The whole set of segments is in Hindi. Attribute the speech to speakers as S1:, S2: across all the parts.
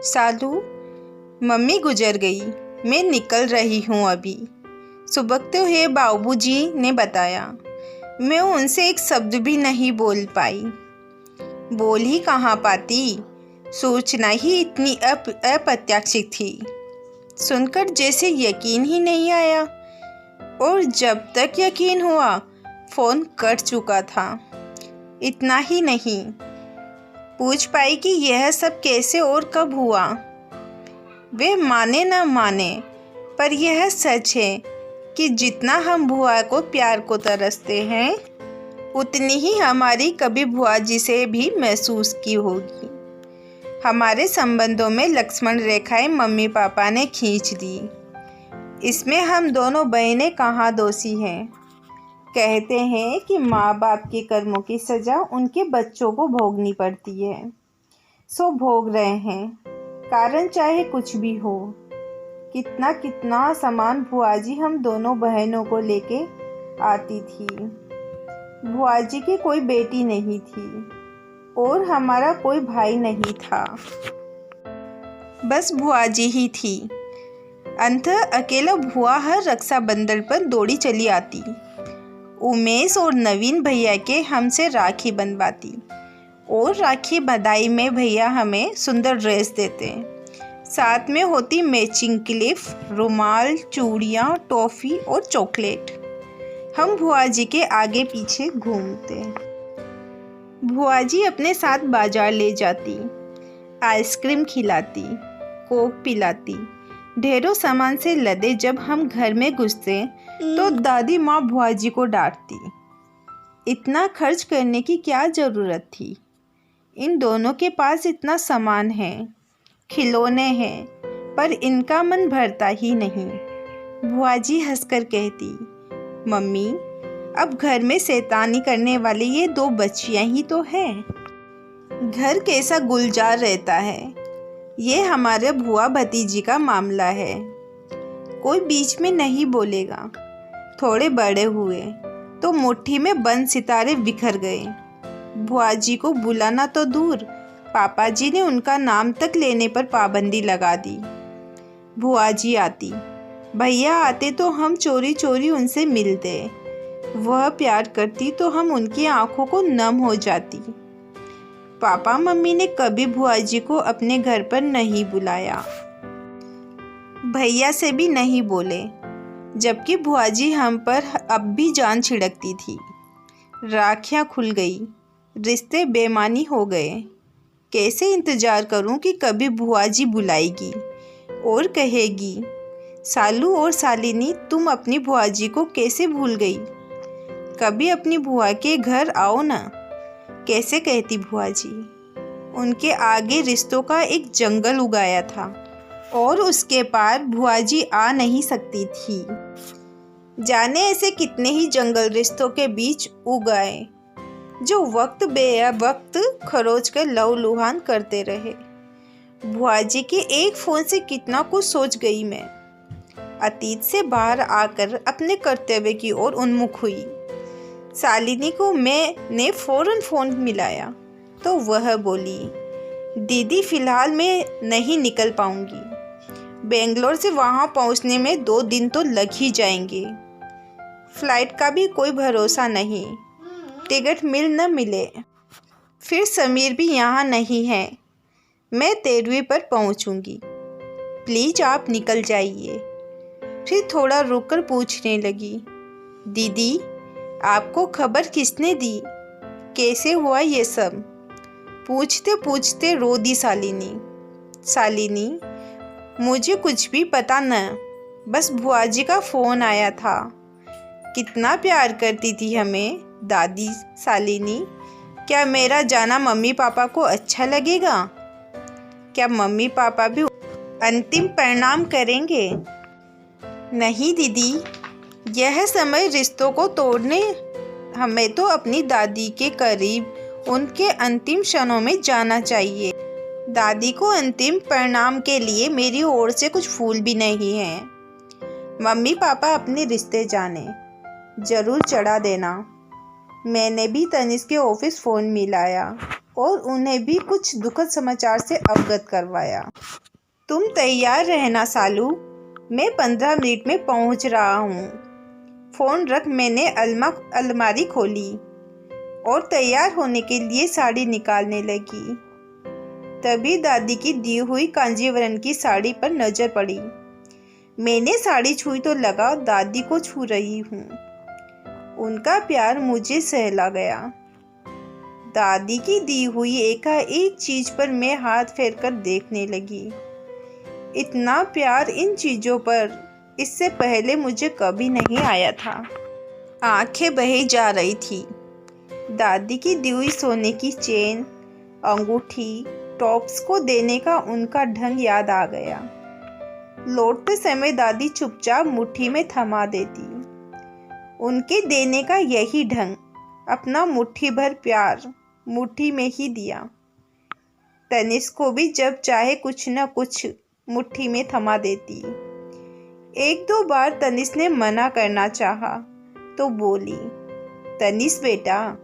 S1: सालू, मम्मी गुजर गई, मैं निकल रही हूँ अभी, सुबकते हुए बाबूजी ने बताया। मैं उनसे एक शब्द भी नहीं बोल पाई। बोल ही कहाँ पाती, सूचना ही इतनी अप्रत्याशित थी। सुनकर जैसे यकीन ही नहीं आया, और जब तक यकीन हुआ फ़ोन कट चुका था। इतना ही नहीं पूछ पाई कि यह सब कैसे और कब हुआ। वे माने न माने, पर यह सच है कि जितना हम बुआ को प्यार को तरसते हैं, उतनी ही हमारी कभी बुआ जी से भी महसूस की होगी। हमारे संबंधों में लक्ष्मण रेखाएं मम्मी पापा ने खींच दी। इसमें हम दोनों बहनें कहाँ दोषी हैं। कहते हैं कि माँ बाप के कर्मों की सज़ा उनके बच्चों को भोगनी पड़ती है, सो भोग रहे हैं, कारण चाहे कुछ भी हो। कितना कितना समान बुआ जी हम दोनों बहनों को लेके आती थी। बुआ जी की कोई बेटी नहीं थी और हमारा कोई भाई नहीं था, बस बुआ जी ही थी। अंततः अकेला बुआ हर रक्षाबंधन पर दौड़ी चली आती। उमेश और नवीन भैया के हमसे राखी बंधवाती, और राखी बधाई में भैया हमें सुंदर ड्रेस देते। साथ में होती मैचिंग क्लिप, रुमाल, चूड़ियाँ, टॉफ़ी और चॉकलेट। हम बुआ जी के आगे पीछे घूमते। बुआ जी अपने साथ बाजार ले जाती, आइसक्रीम खिलाती, कोक पिलाती। ढेरों सामान से लदे जब हम घर में घुसते तो दादी माँ बुआ जी को डांटती। इतना खर्च करने की क्या ज़रूरत थी। इन दोनों के पास इतना सामान है, खिलौने हैं, पर इनका मन भरता ही नहीं। बुआ जी हंसकर कहती, मम्मी अब घर में शैतानी करने वाली ये दो बच्चियां ही तो हैं। घर कैसा गुलजार रहता है। ये हमारे बुआ भतीजी का मामला है। कोई बीच में नहीं बोलेगा। थोड़े बड़े हुए तो मुट्ठी में बंद सितारे बिखर गए। बुआ जी को बुलाना तो दूर, पापा जी ने उनका नाम तक लेने पर पाबंदी लगा दी। बुआ जी आती, भैया आते तो हम चोरी चोरी उनसे मिलते। वह प्यार करती तो हम उनकी आंखों को नम हो जाती। पापा मम्मी ने कभी बुआ जी को अपने घर पर नहीं बुलाया, भैया से भी नहीं बोले, जबकि बुआ जी हम पर अब भी जान छिड़कती थी। राखियाँ खुल गई, रिश्ते बेमानी हो गए। कैसे इंतज़ार करूं कि कभी बुआ जी बुलाएगी और कहेगी, सालू और सालिनी तुम अपनी बुआ जी को कैसे भूल गई, कभी अपनी बुआ के घर आओ ना। कैसे कहती बुआ जी। उनके आगे रिश्तों का एक जंगल उगाया था और उसके पार बुआ जी आ नहीं सकती थी। जाने ऐसे कितने ही जंगल रिश्तों के बीच उगाए, जो वक्त वक्त खरोच कर लहूलुहान करते रहे। बुआ जी के एक फ़ोन से कितना कुछ सोच गई मैं। अतीत से बाहर आकर अपने कर्तव्य की ओर उन्मुख हुई। सालिनी को मैंने फ़ौरन फ़ोन मिलाया तो वह बोली, दीदी फ़िलहाल मैं नहीं निकल पाऊँगी। बेंगलोर से वहाँ पहुँचने में 2 दिन तो लग ही जाएंगे। फ़्लाइट का भी कोई भरोसा नहीं, टिकट मिल न मिले। फिर समीर भी यहाँ नहीं है। मैं 13वीं पर पहुँचूँगी। प्लीज़ आप निकल जाइए। फिर थोड़ा रुककर पूछने लगी, दीदी आपको खबर किसने दी, कैसे हुआ ये सब। पूछते पूछते रो दी सालिनी। सालिनी मुझे कुछ भी पता न, बस बुआ जी का फ़ोन आया था। कितना प्यार करती थी हमें दादी सालिनी। क्या मेरा जाना मम्मी पापा को अच्छा लगेगा? क्या मम्मी पापा भी अंतिम प्रणाम करेंगे? नहीं दीदी, यह समय रिश्तों को तोड़ने, हमें तो अपनी दादी के करीब उनके अंतिम क्षणों में जाना चाहिए। दादी को अंतिम प्रणाम के लिए मेरी ओर से कुछ फूल भी नहीं हैं। मम्मी पापा अपने रिश्ते जाने, ज़रूर चढ़ा देना। मैंने भी तनिष्क के ऑफिस फ़ोन मिलाया। और उन्हें भी कुछ दुखद समाचार से अवगत करवाया। तुम तैयार रहना सालू, मैं 15 मिनट में पहुंच रहा हूँ। फ़ोन रख मैंने अलमारी खोली और तैयार होने के लिए साड़ी निकालने लगी। तभी दादी की दी हुई कांजीवरम की साड़ी पर नज़र पड़ी। मैंने साड़ी छुई तो लगा दादी को छू रही हूँ। उनका प्यार मुझे सहला गया। दादी की दी हुई एकाएक चीज पर मैं हाथ फेरकर देखने लगी। इतना प्यार इन चीज़ों पर इससे पहले मुझे कभी नहीं आया था। आंखें बही जा रही थी। दादी की दी हुई सोने की चेन, अंगूठी, टॉप्स को देने का उनका ढंग याद आ गया। लौटते समय दादी चुपचाप मुट्ठी में थमा देती। उनके देने का यही ढंग, अपना मुट्ठी भर प्यार मुट्ठी में ही दिया। तनिष्क को भी जब चाहे कुछ न कुछ मुट्ठी में थमा देती। एक दो बार तनिष्क ने मना करना चाहा तो बोली, तनिष्क बेटा,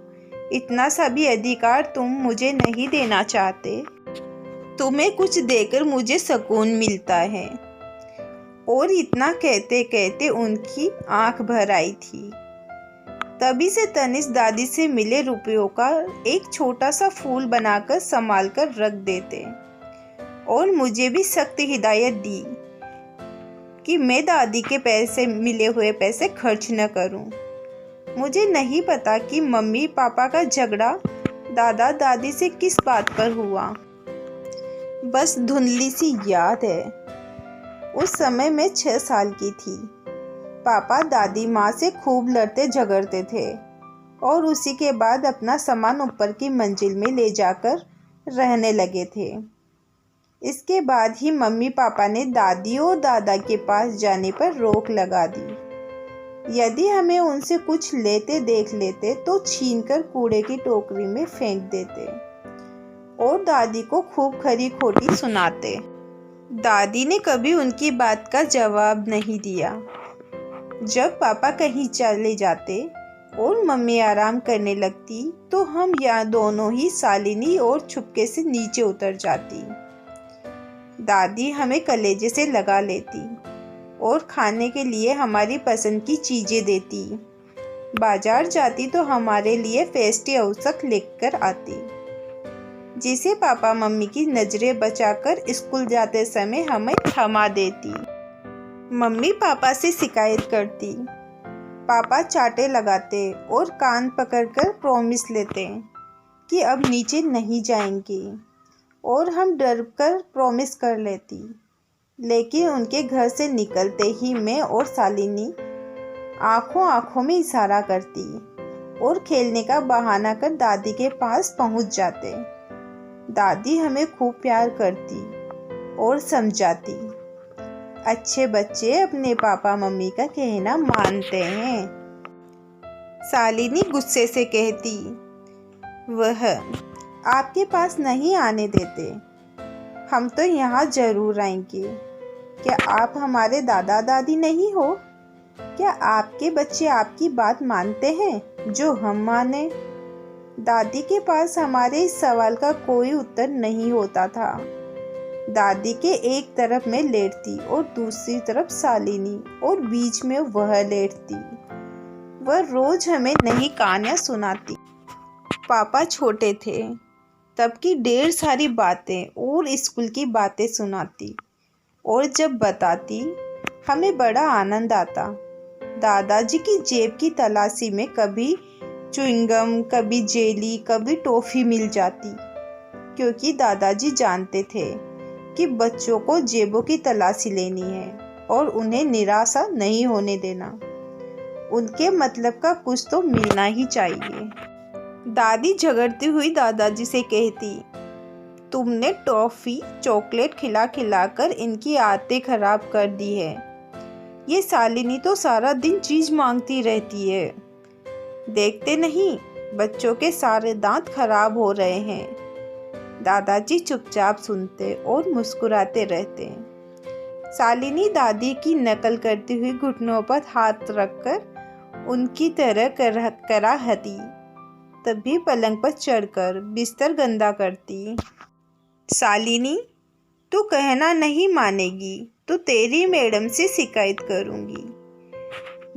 S1: इतना सा भी अधिकार तुम मुझे नहीं देना चाहते। तुम्हें कुछ देकर मुझे सुकून मिलता है। और इतना कहते कहते उनकी आंख भर आई थी। तभी से तनिष्क दादी से मिले रुपयों का एक छोटा सा फूल बनाकर संभाल कर रख देते और मुझे भी सख्त हिदायत दी कि मैं दादी के मिले हुए पैसे खर्च न करूं। मुझे नहीं पता कि मम्मी पापा का झगड़ा दादा दादी से किस बात पर हुआ, बस धुंधली सी याद है। उस समय मैं 6 साल की थी। पापा दादी माँ से खूब लड़ते झगड़ते थे और उसी के बाद अपना सामान ऊपर की मंजिल में ले जाकर रहने लगे थे। इसके बाद ही मम्मी पापा ने दादी और दादा के पास जाने पर रोक लगा दी। यदि हमें उनसे कुछ लेते देख लेते तो छीनकर कूड़े की टोकरी में फेंक देते और दादी को खूब खरी खोटी सुनाते। दादी ने कभी उनकी बात का जवाब नहीं दिया। जब पापा कहीं चले जाते और मम्मी आराम करने लगती तो हम यहाँ दोनों ही शालिनी और छुपके से नीचे उतर जाती। दादी हमें कलेजे से लगा लेती और खाने के लिए हमारी पसंद की चीज़ें देती। बाजार जाती तो हमारे लिए फेस्टी औसक लेकर आती, जिसे पापा मम्मी की नज़रें बचाकर स्कूल जाते समय हमें थमा देती। मम्मी पापा से शिकायत करती। पापा चाटे लगाते और कान पकड़कर प्रॉमिस लेते कि अब नीचे नहीं जाएंगे और हम डर कर प्रॉमिस कर लेती। लेकिन उनके घर से निकलते ही मैं और शालिनी आंखों आंखों में इशारा करती और खेलने का बहाना कर दादी के पास पहुंच जाते। दादी हमें खूब प्यार करती और समझाती, अच्छे बच्चे अपने पापा मम्मी का कहना मानते हैं। शालिनी गुस्से से कहती, वह आपके पास नहीं आने देते, हम तो यहाँ जरूर आएंगे। क्या आप हमारे दादा दादी नहीं हो? क्या आपके बच्चे आपकी बात मानते हैं जो हम माने? दादी के पास हमारे इस सवाल का कोई उत्तर नहीं होता था। दादी के एक तरफ में लेटती और दूसरी तरफ शालिनी और बीच में वह लेटती। वह रोज हमें नई कहानियाँ सुनाती। पापा छोटे थे तब की ढेर सारी बातें और स्कूल की बातें सुनाती और जब बताती हमें बड़ा आनंद आता। दादाजी की जेब की तलाशी में कभी च्युइंगम, कभी जेली, कभी टॉफ़ी मिल जाती, क्योंकि दादाजी जानते थे कि बच्चों को जेबों की तलाशी लेनी है और उन्हें निराशा नहीं होने देना। उनके मतलब का कुछ तो मिलना ही चाहिए। दादी झगड़ती हुई दादाजी से कहती, तुमने टॉफ़ी चॉकलेट खिला खिलाकर इनकी आदतें खराब कर दी है। ये शालिनी तो सारा दिन चीज़ मांगती रहती है। देखते नहीं बच्चों के सारे दांत खराब हो रहे हैं। दादाजी चुपचाप सुनते और मुस्कुराते रहते। शालिनी दादी की नकल करती हुई घुटनों पर हाथ रखकर उनकी तरह कराहती। तभी पलंग पर चढ़कर बिस्तर गंदा करती। शालिनी, तू कहना नहीं मानेगी तो तेरी मैडम से शिकायत करूँगी।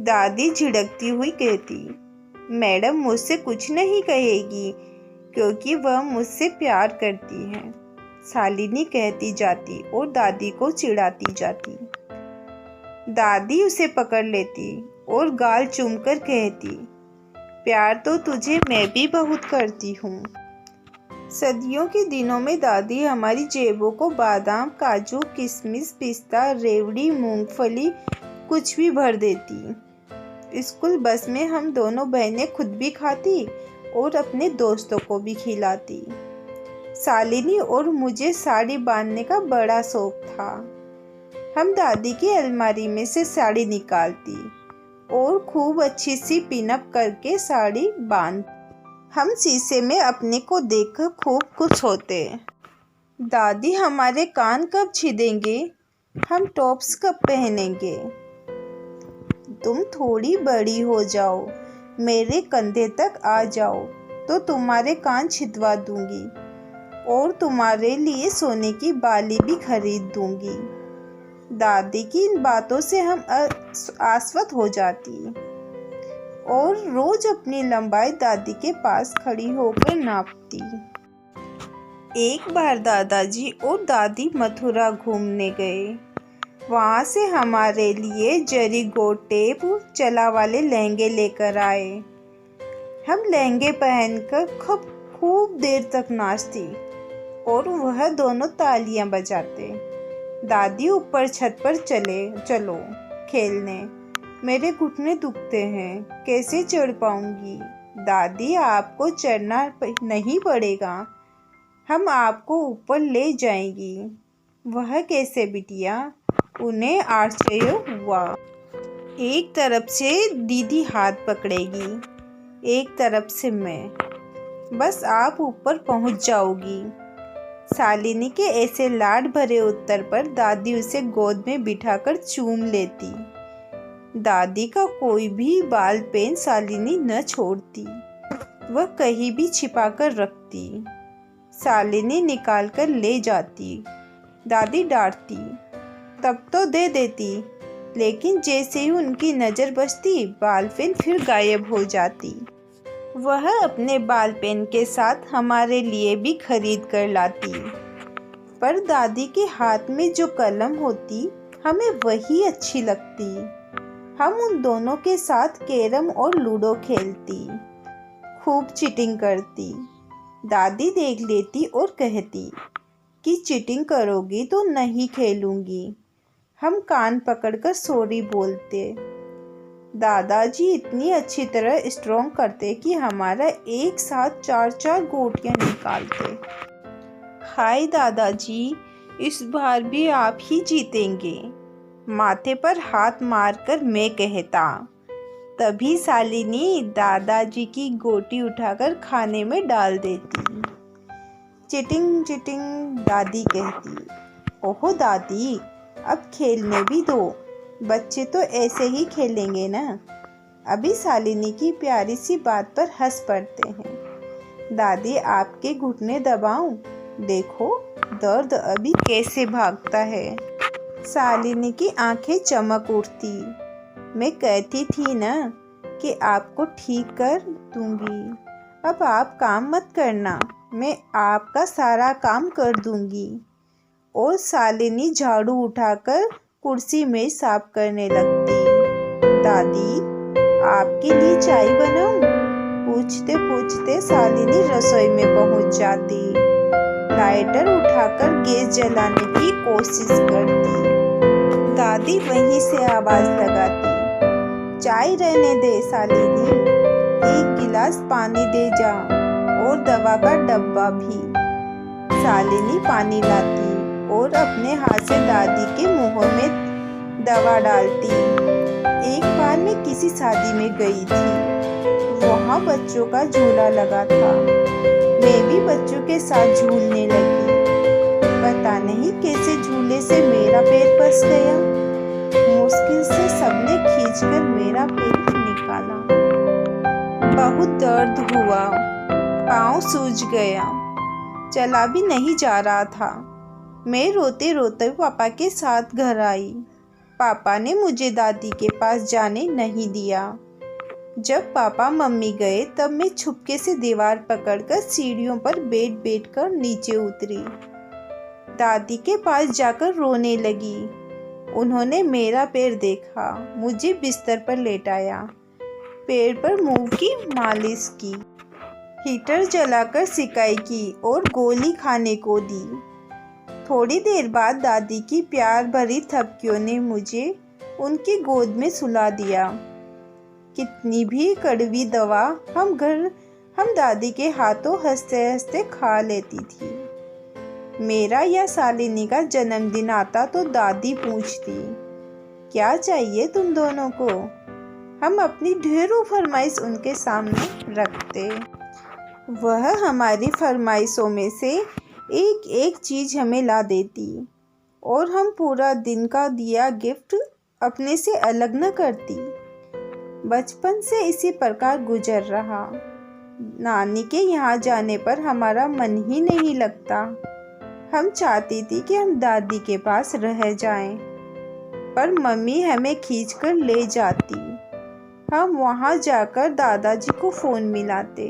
S1: दादी झिड़कती हुई कहती, मैडम मुझसे कुछ नहीं कहेगी क्योंकि वह मुझसे प्यार करती है। शालिनी कहती जाती और दादी को चिढ़ाती जाती। दादी उसे पकड़ लेती और गाल चूमकर कहती, प्यार तो तुझे मैं भी बहुत करती हूँ। सर्दियों के दिनों में दादी हमारी जेबों को बादाम, काजू, किशमिश, पिस्ता, रेवड़ी, मूंगफली कुछ भी भर देती। स्कूल बस में हम दोनों बहनें खुद भी खाती और अपने दोस्तों को भी खिलाती। शालिनी और मुझे साड़ी बांधने का बड़ा शौक था। हम दादी की अलमारी में से साड़ी निकालती और खूब अच्छी सी पिनअप करके साड़ी बांध। हम शीशे में अपने को देखकर खूब खुश होते। दादी हमारे कान कब छीदेंगे, हम टॉप्स कब पहनेंगे। तुम थोड़ी बड़ी हो जाओ, मेरे कंधे तक आ जाओ तो तुम्हारे कान छिदवा दूंगी और तुम्हारे लिए सोने की बाली भी खरीद दूंगी। दादी की इन बातों से हम आश्वस्त हो जाती और रोज अपनी लंबाई दादी के पास खड़ी होकर नापती। एक बार दादाजी और दादी मथुरा घूमने गए। वहाँ से हमारे लिए जरी गोट टेप चला वाले लहंगे लेकर आए। हम लहंगे पहनकर खूब देर तक नाचती और वह दोनों तालियां बजाते। दादी ऊपर छत पर चलो खेलने, मेरे घुटने दुखते हैं, कैसे चढ़ पाऊंगी। दादी आपको चढ़ना नहीं पड़ेगा, हम आपको ऊपर ले जाएंगी। वह कैसे बिटिया, उन्हें आश्चर्य हुआ। एक तरफ से दीदी हाथ पकड़ेगी, एक तरफ से मैं, बस आप ऊपर पहुंच जाओगी। शालिनी के ऐसे लाड भरे उत्तर पर दादी उसे गोद में बिठाकर चूम लेती। दादी का कोई भी बाल पेन शालिनी न छोड़ती, वह कहीं भी छिपा कर रखती। शालिनी निकाल कर ले जाती, दादी डांटती, तब तो दे देती, लेकिन जैसे ही उनकी नज़र बचती बाल पेन फिर गायब हो जाती। वह अपने बाल पेन के साथ हमारे लिए भी खरीद कर लाती, पर दादी के हाथ में जो कलम होती हमें वही अच्छी लगती। हम उन दोनों के साथ कैरम और लूडो खेलती, खूब चीटिंग करती। दादी देख लेती और कहती कि चीटिंग करोगी तो नहीं खेलूंगी। हम कान पकड़कर सॉरी बोलते। दादाजी इतनी अच्छी तरह स्ट्रॉन्ग करते कि हमारा एक साथ 4-4 गोटियां निकालते। हाय दादाजी, इस बार भी आप ही जीतेंगे, माथे पर हाथ मारकर मैं कहता। तभी शालिनी दादाजी की गोटी उठाकर खाने में डाल देती। चिटिंग चिटिंग दादी कहती। ओहो दादी, अब खेलने भी दो, बच्चे तो ऐसे ही खेलेंगे ना। अभी शालिनी की प्यारी सी बात पर हंस पड़ते हैं। दादी आपके घुटने दबाऊं, देखो दर्द अभी कैसे भागता है। शालिनी की आंखें चमक उठती। मैं कहती थी ना कि आपको ठीक कर दूंगी। अब आप काम मत करना, मैं आपका सारा काम कर दूंगी। और शालिनी झाड़ू उठाकर कुर्सी में साफ करने लगती। दादी, आपके लिए चाय बनाऊं? पूछते पूछते शालिनी रसोई में पहुंच जाती। लाइटर उठाकर गैस जलाने की कोशिश करती। दादी वहीं से आवाज लगाती, चाय रहने दे शालिनी, एक गिलास पानी दे जा और दवा का डब्बा भी। शालिनी पानी लाती और अपने हाथ से दादी के मुंह में दवा डालती। एक बार मैं किसी शादी में गई थी, वहाँ बच्चों का झूला लगा था। मैं भी बच्चों के साथ झूलने लगी। पता नहीं कैसे झूले से मेरा पैर फंस गया। मुश्किल से सबने खींचकर मेरा पैर निकाला। बहुत दर्द हुआ, पाँव सूज गया, चला भी नहीं जा रहा था। मैं रोते रोते पापा के साथ घर आई। पापा ने मुझे दादी के पास जाने नहीं दिया। जब पापा मम्मी गए तब मैं छुपके से दीवार पकड़कर सीढ़ियों पर बैठ कर नीचे उतरी। दादी के पास जाकर रोने लगी। उन्होंने मेरा पैर देखा, मुझे बिस्तर पर लेटाया, पैर पर मुंह की मालिश की, हीटर जलाकर सिकाई की और गोली खाने को दी। थोड़ी देर बाद दादी की प्यार भरी थपकियों ने मुझे उनकी गोद में सुला दिया। कितनी भी कड़वी दवा हम दादी के हाथों हंसते हंसते खा लेती थी। मेरा या शालिनी का जन्मदिन आता तो दादी पूछती, क्या चाहिए तुम दोनों को? हम अपनी ढेरों फरमाइश उनके सामने रखते। वह हमारी फरमाइशों में से एक एक चीज़ हमें ला देती और हम पूरा दिन का दिया गिफ्ट अपने से अलग न करती। बचपन से इसी प्रकार गुजर रहा। नानी के यहाँ जाने पर हमारा मन ही नहीं लगता। हम चाहती थी कि हम दादी के पास रह जाएं, पर मम्मी हमें खींचकर ले जाती। हम वहाँ जाकर दादाजी को फ़ोन मिलाते।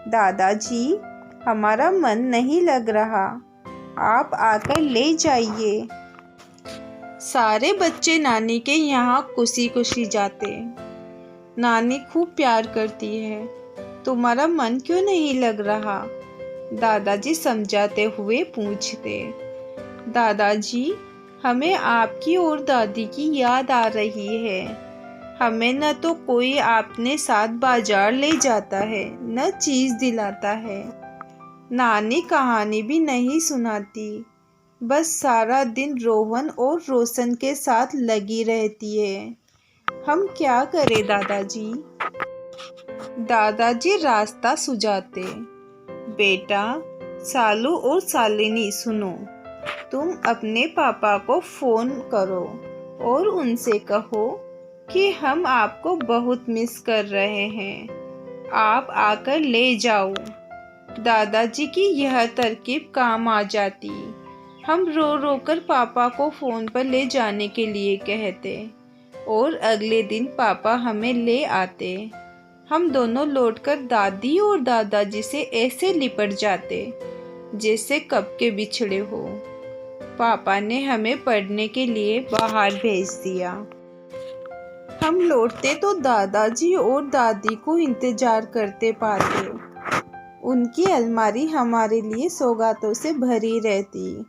S1: दादाजी, हमारा मन नहीं लग रहा, आप आकर ले जाइए। सारे बच्चे नानी के यहाँ खुशी खुशी जाते। नानी खूब प्यार करती है, तुम्हारा मन क्यों नहीं लग रहा? दादाजी समझाते हुए पूछते। दादाजी, हमें आपकी और दादी की याद आ रही है। हमें न तो कोई आपने साथ बाजार ले जाता है, न चीज़ दिलाता है। नानी कहानी भी नहीं सुनाती, बस सारा दिन रोहन और रोशन के साथ लगी रहती है। हम क्या करें दादाजी? दादाजी रास्ता सुझाते। बेटा, सालू और शालिनी सुनो, तुम अपने पापा को फ़ोन करो और उनसे कहो कि हम आपको बहुत मिस कर रहे हैं, आप आकर ले जाओ। दादाजी की यह तरकीब काम आ जाती। हम रो रो कर पापा को फ़ोन पर ले जाने के लिए कहते और अगले दिन पापा हमें ले आते। हम दोनों लौटकर दादी और दादाजी से ऐसे लिपट जाते जैसे कब के बिछड़े हो। पापा ने हमें पढ़ने के लिए बाहर भेज दिया। हम लौटते तो दादाजी और दादी को इंतजार करते पाते। उनकी अलमारी हमारे लिए सौगातों से भरी रहती।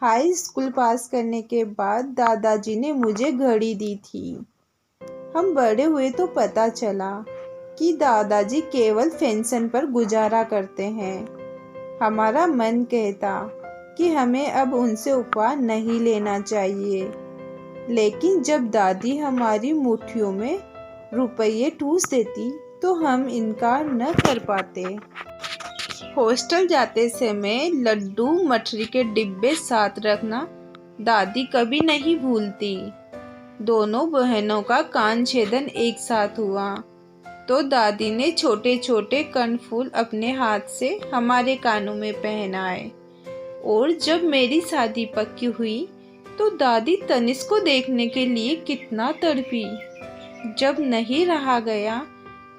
S1: हाई स्कूल पास करने के बाद दादाजी ने मुझे घड़ी दी थी। हम बड़े हुए तो पता चला कि दादाजी केवल पेंशन पर गुजारा करते हैं। हमारा मन कहता कि हमें अब उनसे उपहार नहीं लेना चाहिए, लेकिन जब दादी हमारी मुट्ठियों में रुपये ठूस देती तो हम इनकार न कर पाते। हॉस्टल जाते समय लड्डू मठरी के डिब्बे साथ रखना दादी कभी नहीं भूलती। दोनों बहनों का कान छेदन एक साथ हुआ तो दादी ने छोटे छोटे कर्णफूल अपने हाथ से हमारे कानों में पहनाए। और जब मेरी शादी पक्की हुई तो दादी तनिष्क को देखने के लिए कितना तड़पी। जब नहीं रहा गया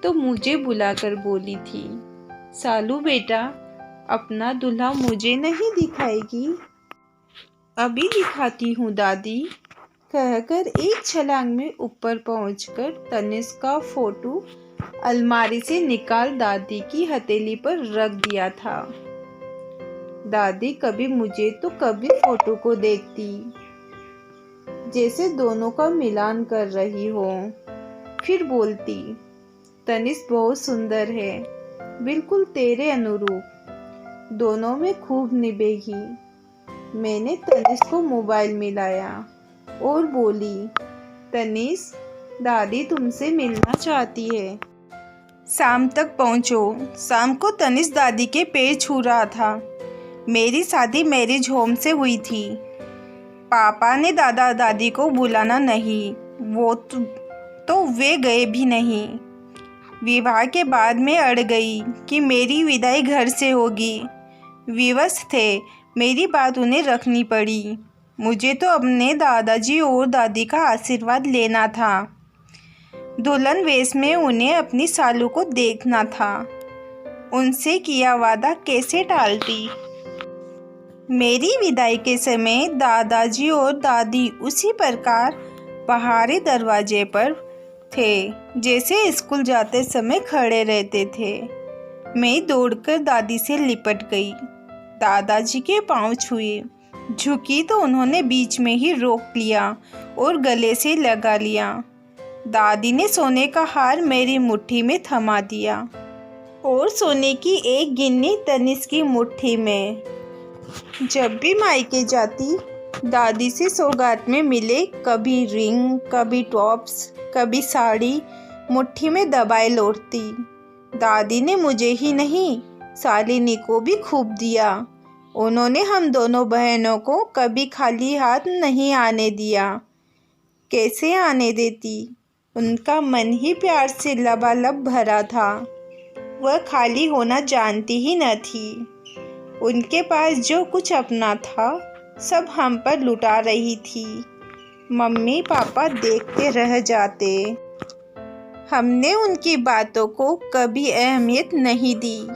S1: तो मुझे बुलाकर बोली थी, सालू बेटा, अपना दूल्हा मुझे नहीं दिखाएगी? अभी दिखाती हूँ दादी, कहकर एक छलांग में ऊपर पहुंचकर तनिष्क का फोटो अलमारी से निकाल दादी की हथेली पर रख दिया था। दादी कभी मुझे तो कभी फोटो को देखती, जैसे दोनों का मिलान कर रही हो। फिर बोलती, तनिष्क बहुत सुंदर है, बिल्कुल तेरे अनुरूप, दोनों में खूब निभेगी। मैंने तनिष्क को मोबाइल मिलाया और बोली, तनिष्क, दादी तुमसे मिलना चाहती है, शाम तक पहुंचो। शाम को तनिष्क दादी के पैर छू रहा था। मेरी शादी मैरिज होम से हुई थी। पापा ने दादा दादी को बुलाना नहीं, वो तो वे गए भी नहीं। विवाह के बाद मैं अड़ गई कि मेरी विदाई घर से होगी। विवश थे, मेरी बात उन्हें रखनी पड़ी। मुझे तो अपने दादाजी और दादी का आशीर्वाद लेना था। दुल्हन वेश में उन्हें अपनी सालू को देखना था। उनसे किया वादा कैसे टालती। मेरी विदाई के समय दादाजी और दादी उसी प्रकार बाहरी दरवाजे पर थे जैसे स्कूल जाते समय खड़े रहते थे। मैं दौड़कर दादी से लिपट गई, दादाजी के पांव छुए। झुकी तो उन्होंने बीच में ही रोक लिया और गले से लगा लिया। दादी ने सोने का हार मेरी मुट्ठी में थमा दिया और सोने की एक गिन्नी तनिष्क की मुट्ठी में। जब भी मायके जाती, दादी से सौगात में मिले कभी रिंग, कभी टॉप्स, कभी साड़ी मुट्ठी में दबाए लौटती। दादी ने मुझे ही नहीं, शालिनी को भी खूब दिया। उन्होंने हम दोनों बहनों को कभी खाली हाथ नहीं आने दिया। कैसे आने देती, उनका मन ही प्यार से लबालब भरा था। वह खाली होना जानती ही न थी। उनके पास जो कुछ अपना था सब हम पर लुटा रही थी। मम्मी पापा देखते रह जाते। हमने उनकी बातों को कभी अहमियत नहीं दी,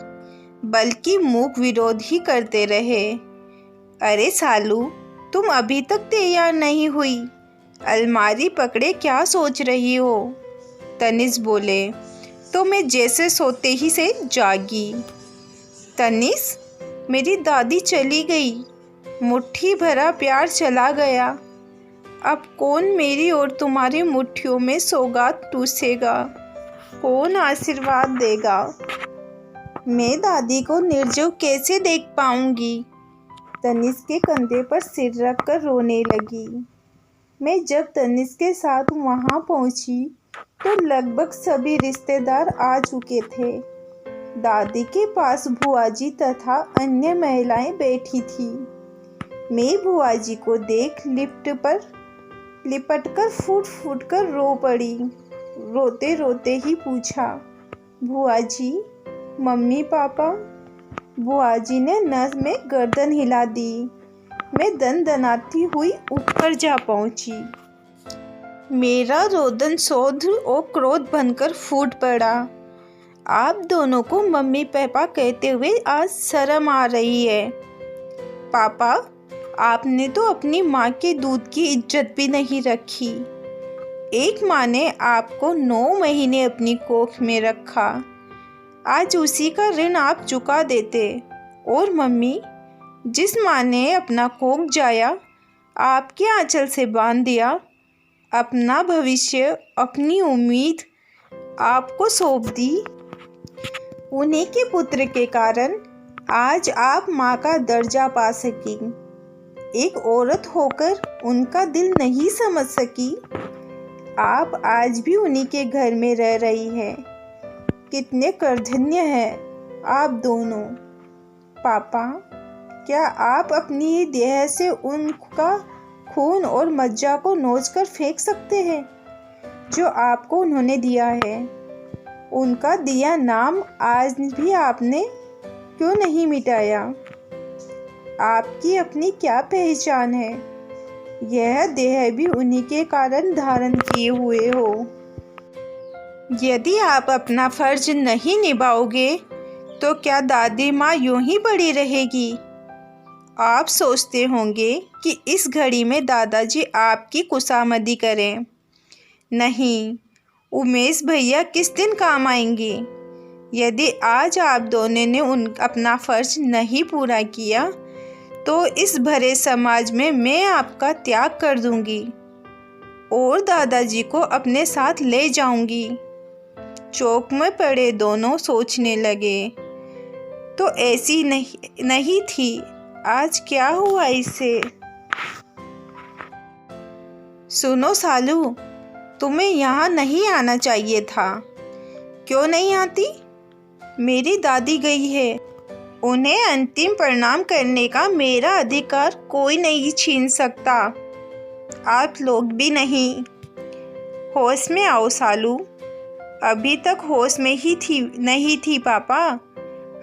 S1: बल्कि मूक विरोध ही करते रहे। अरे सालू, तुम अभी तक तैयार नहीं हुई, अलमारी पकड़े क्या सोच रही हो? तनिष्क बोले तो मैं जैसे सोते ही से जागी। तनिष्क, मेरी दादी चली गई, मुट्ठी भरा प्यार चला गया। अब कौन मेरी और तुम्हारी मुट्ठियों में सौगात टूसेगा? कौन आशीर्वाद देगा? मैं दादी को निर्जीव कैसे देख पाऊंगी? तनिष्क के कंधे पर सिर रख कर रोने लगी। मैं जब तनिष्क के साथ वहां पहुंची तो लगभग सभी रिश्तेदार आ चुके थे। दादी के पास बुआजी तथा अन्य महिलाएं बैठी थी। मैं बुआजी को देख लिफ्ट पर लिपटकर फूट फूट कर रो पड़ी। रोते रोते ही पूछा, बुआजी, मम्मी पापा? बुआजी ने नस में गर्दन हिला दी। मैं दनदनाती हुई ऊपर जा पहुंची। मेरा रोदन शोध और क्रोध बनकर फूट पड़ा। आप दोनों को मम्मी पापा कहते हुए आज शर्म आ रही है। पापा, आपने तो अपनी माँ के दूध की इज्जत भी नहीं रखी। एक माँ ने आपको 9 महीने अपनी कोख में रखा। आज उसी का ऋण आप चुका देते। और मम्मी, जिस माँ ने अपना कोख जाया आपके आंचल से बांध दिया, अपना भविष्य, अपनी उम्मीद आपको सौंप दी, उन्हीं के पुत्र के कारण आज आप माँ का दर्जा पा सकी। एक औरत होकर उनका दिल नहीं समझ सकी। आप आज भी उन्हीं के घर में रह रही है। कितने कर्तव्य हैं आप दोनों। पापा, क्या आप अपनी ही देह से उनका खून और मज्जा को नोच कर फेंक सकते हैं जो आपको उन्होंने दिया है? उनका दिया नाम आज भी आपने क्यों नहीं मिटाया? आपकी अपनी क्या पहचान है? यह देह भी उन्हीं के कारण धारण किए हुए हो। यदि आप अपना फर्ज नहीं निभाओगे तो क्या दादी माँ यूं ही पड़ी रहेगी? आप सोचते होंगे कि इस घड़ी में दादाजी आपकी खुशामदी करें। नहीं, उमेश भैया किस दिन काम आएंगे? यदि आज आप दोनों ने अपना फर्ज नहीं पूरा किया तो इस भरे समाज में मैं आपका त्याग कर दूंगी और दादाजी को अपने साथ ले जाऊंगी। चौक में पड़े दोनों सोचने लगे, तो ऐसी नहीं थी, आज क्या हुआ इसे? सुनो सालू, तुम्हें यहाँ नहीं आना चाहिए था। क्यों नहीं आती? मेरी दादी गई है, उन्हें अंतिम प्रणाम करने का मेरा अधिकार कोई नहीं छीन सकता। आप लोग भी नहीं। होश में आओ सालू, अभी तक होश में ही नहीं थी पापा।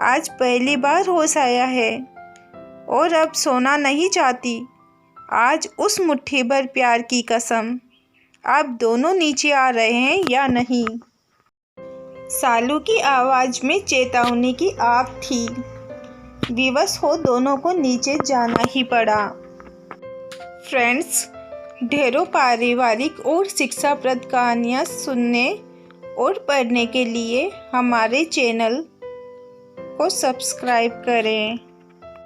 S1: आज पहली बार होश आया है और अब सोना नहीं चाहती। आज उस मुट्ठी भर प्यार की कसम। आप दोनों नीचे आ रहे हैं या नहीं? सालू की आवाज़ में चेतावनी की आग थी। विवश हो दोनों को नीचे जाना ही पड़ा। फ्रेंड्स, ढेरों पारिवारिक और शिक्षाप्रद कहानियाँ सुनने और पढ़ने के लिए हमारे चैनल को सब्सक्राइब करें।